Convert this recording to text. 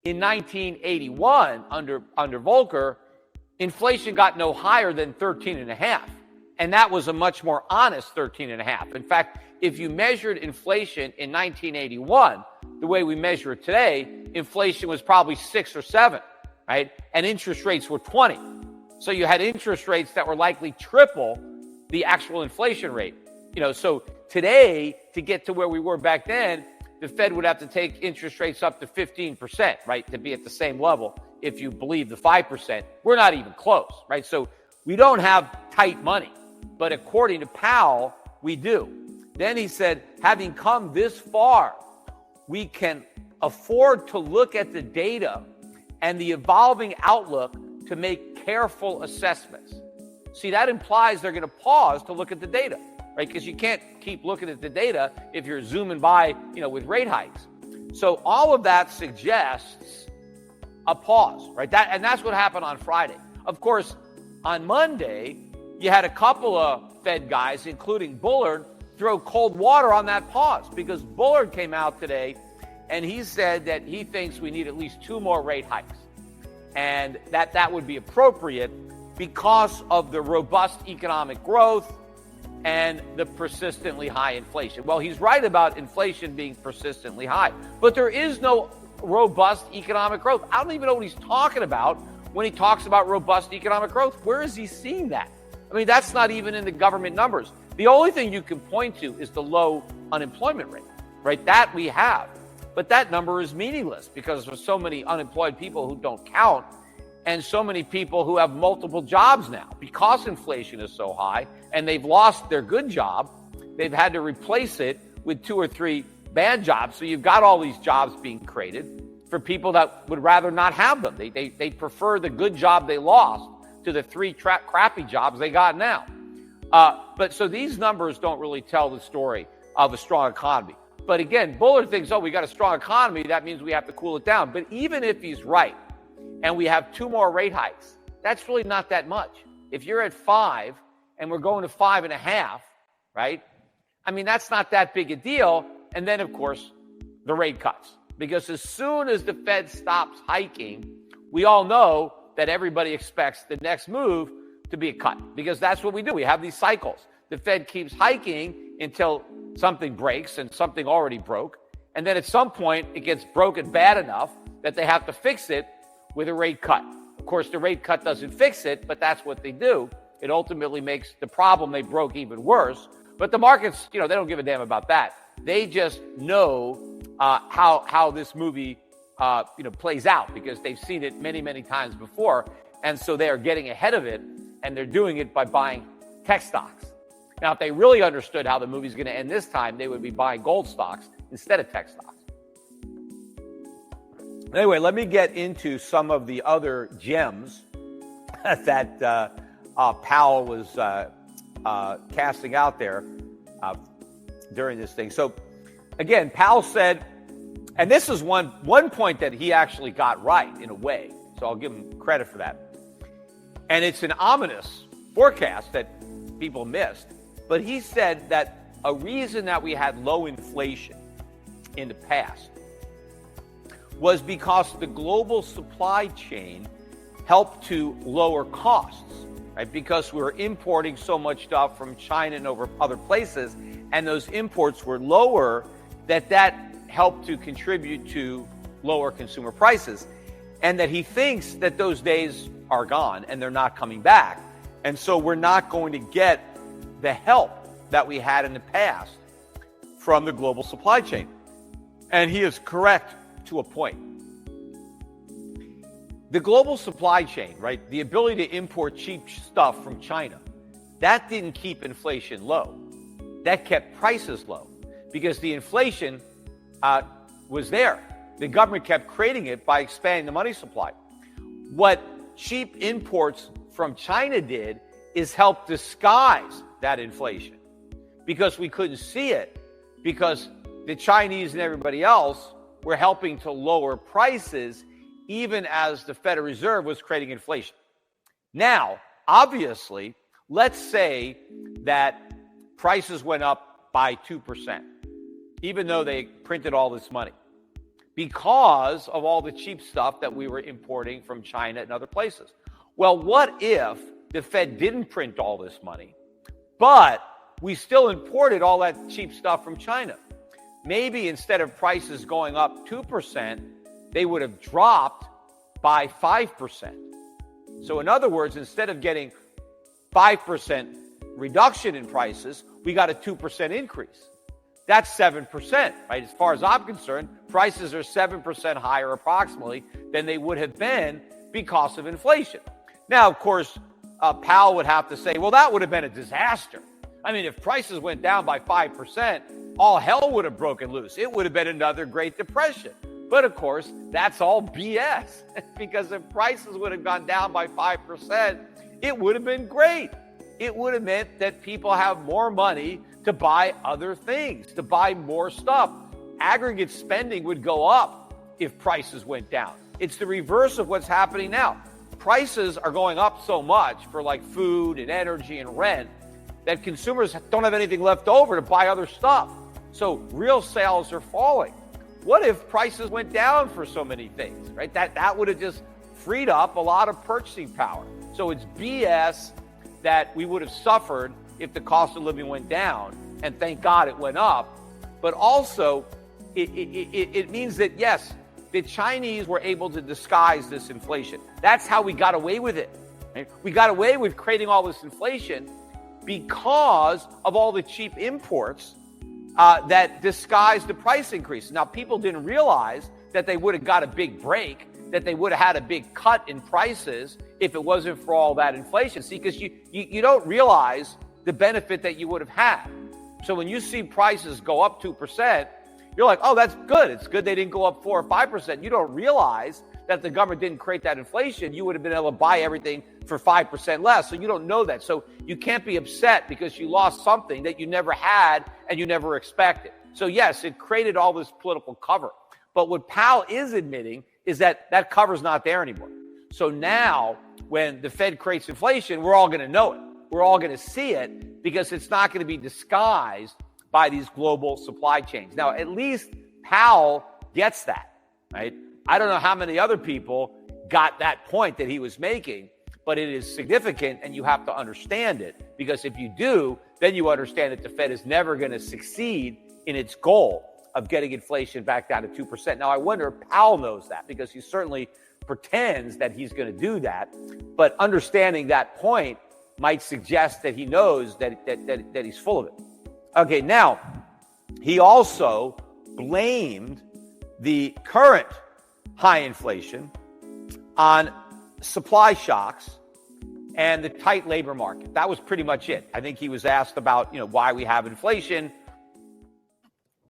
in 1981 under Volcker, inflation got no higher than 13.5%. And that was a much more honest 13.5%. In fact, if you measured inflation in 1981, the way we measure it today, inflation was probably 6 or 7, right? And interest rates were 20. So you had interest rates that were likely triple the actual inflation rate. So today, to get to where we were back then, the Fed would have to take interest rates up to 15%, right, to be at the same level. If you believe the 5%, we're not even close, right? So we don't have tight money, but according to Powell, we do. Then he said, having come this far, we can afford to look at the data and the evolving outlook to make careful assessments. See, that implies they're going to pause to look at the data, right? Because you can't keep looking at the data if you're zooming by, with rate hikes. So all of that suggests a pause, right? That's what happened on Friday. Of course, on Monday, you had a couple of Fed guys, including Bullard, throw cold water on that pause, because Bullard came out today and he said that he thinks we need at least 2 more rate hikes, and that would be appropriate because of the robust economic growth and the persistently high inflation. Well, he's right about inflation being persistently high, but there is no robust economic growth. I don't even know what he's talking about when he talks about robust economic growth. Where is he seeing that? I mean, that's not even in the government numbers. The only thing you can point to is the low unemployment rate, right? That we have. But that number is meaningless because there's so many unemployed people who don't count, and so many people who have multiple jobs now. Because inflation is so high and they've lost their good job, they've had to replace it with 2 or 3 bad jobs. So you've got all these jobs being created for people that would rather not have them. They prefer the good job they lost to the 3 crappy jobs they got now. But so these numbers don't really tell the story of a strong economy. But again, Bullard thinks, we got a strong economy, that means we have to cool it down. But even if he's right, and we have 2 more rate hikes, that's really not that much. If you're at 5 and we're going to 5.5, right? I mean, that's not that big a deal. And then, of course, the rate cuts. Because as soon as the Fed stops hiking, we all know that everybody expects the next move to be a cut. Because that's what we do. We have these cycles. The Fed keeps hiking until something breaks, and something already broke. And then at some point, it gets broken bad enough that they have to fix it with a rate cut. Of course, the rate cut doesn't fix it, but that's what they do. It ultimately makes the problem they broke even worse. But the markets, they don't give a damn about that. They just know how this movie plays out, because they've seen it many, many times before. And so they are getting ahead of it, and they're doing it by buying tech stocks. Now, if they really understood how the movie's going to end this time, they would be buying gold stocks instead of tech stocks. Anyway, let me get into some of the other gems that Powell was casting out there during this thing. So, again, Powell said, and this is one point that he actually got right in a way, so I'll give him credit for that. And it's an ominous forecast that people missed, but he said that a reason that we had low inflation in the past was because the global supply chain helped to lower costs, right? Because we were importing so much stuff from China and over other places, and those imports were lower, that helped to contribute to lower consumer prices. And that he thinks that those days are gone and they're not coming back. And so we're not going to get the help that we had in the past from the global supply chain. And he is correct to a point. The global supply chain, right, the ability to import cheap stuff from China, that didn't keep inflation low. That kept prices low because the inflation was there. The government kept creating it by expanding the money supply. What cheap imports from China did is help disguise that inflation because we couldn't see it, because the Chinese and everybody else were helping to lower prices even as the Federal Reserve was creating inflation. Now, obviously, let's say that prices went up by 2%, even though they printed all this money, because of all the cheap stuff that we were importing from China and other places. Well, what if the Fed didn't print all this money, but we still imported all that cheap stuff from China? Maybe instead of prices going up 2%, they would have dropped by 5%. So in other words, instead of getting 5% reduction in prices, we got a 2% increase. That's 7%, right? As far as I'm concerned, prices are 7% higher approximately than they would have been because of inflation. Now, of course, Powell would have to say, well, that would have been a disaster. I mean, if prices went down by 5%, all hell would have broken loose. It would have been another Great Depression. But of course, that's all BS, because if prices would have gone down by 5%, it would have been great. It would have meant that people have more money to buy other things, to buy more stuff. Aggregate spending would go up if prices went down. It's the reverse of what's happening now. Prices are going up so much for like food and energy and rent that consumers don't have anything left over to buy other stuff. So real sales are falling. What if prices went down for so many things, right? That would have just freed up a lot of purchasing power. So it's BS that we would have suffered if the cost of living went down, and thank God it went up. But also, it means that, yes, the Chinese were able to disguise this inflation. That's how we got away with it. Right? We got away with creating all this inflation because of all the cheap imports that disguised the price increase. Now, people didn't realize that they would have got a big break, that they would have had a big cut in prices if it wasn't for all that inflation. See, because you don't realize the benefit that you would have had. So when you see prices go up 2%, you're like, oh, that's good. It's good they didn't go up 4 or 5%. You don't realize that the government didn't create that inflation. You would have been able to buy everything for 5% less. So you don't know that. So you can't be upset because you lost something that you never had and you never expected. So yes, it created all this political cover. But what Powell is admitting is that that cover's not there anymore. So now when the Fed creates inflation, we're all going to know it. We're all going to see it because it's not going to be disguised by these global supply chains. Now, at least Powell gets that, right? I don't know how many other people got that point that he was making, but it is significant and you have to understand it, because if you do, then you understand that the Fed is never going to succeed in its goal of getting inflation back down to 2%. Now, I wonder if Powell knows that, because he certainly pretends that he's going to do that, but understanding that point might suggest that he knows that he's full of it. Okay, now, he also blamed the current high inflation on supply shocks and the tight labor market. That was pretty much it. I think he was asked about, why we have inflation.